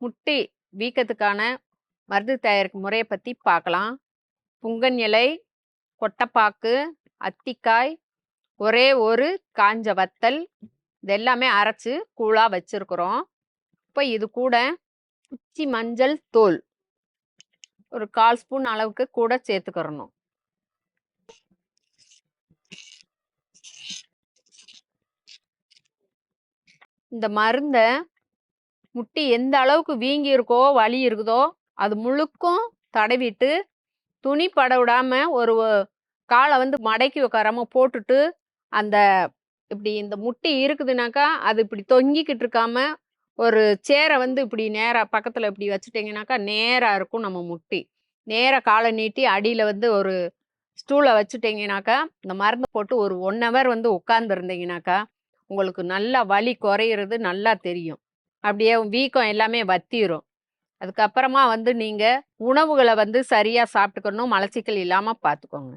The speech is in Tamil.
முட்டி வீக்கத்துக்கான மருந்து தயாரிக்கும் முறையை பற்றி பார்க்கலாம். புங்கன் இலை, கொட்டைப்பாக்கு, அத்திக்காய், ஒரே ஒரு காஞ்ச வத்தல், இது எல்லாமே அரைச்சி கூழாக வச்சுருக்குறோம். இப்போ இது கூட குச்சி மஞ்சள் தூள் ஒரு 1/4 ஸ்பூன் அளவுக்கு கூட சேர்த்துக்கிறணும். இந்த மருந்தை முட்டி எந்த அளவுக்கு வீங்கி இருக்கோ வலி இருக்குதோ அது முழுக்கும் தடவிட்டு துணி பட விடாம ஒரு காலை வந்து மடக்கி உட்காராம போட்டுட்டு அந்த இப்படி இந்த முட்டி இருக்குதுனாக்கா அது இப்படி தொங்கிக்கிட்டு இருக்காம ஒரு சேரை வந்து இப்படி நேராக பக்கத்தில் இப்படி வச்சுட்டிங்கனாக்கா நேராக இருக்கும். நம்ம முட்டி நேராக காலை நீட்டி அடியில் வந்து ஒரு ஸ்டூலை வச்சுட்டிங்கனாக்கா இந்த மருந்து போட்டு ஒரு 1 ஹவர் வந்து உட்காந்துருந்தீங்கனாக்கா உங்களுக்கு நல்லா வலி குறையிறது நல்லா தெரியும். அப்படியே வீக்கம் எல்லாமே வத்திரும். அதுக்கப்புறமா வந்து நீங்கள் உணவுகளை வந்து சரியாக சாப்பிட்டுக்கணும், மலச்சிக்கல் இல்லாமல் பார்த்துக்கோங்க.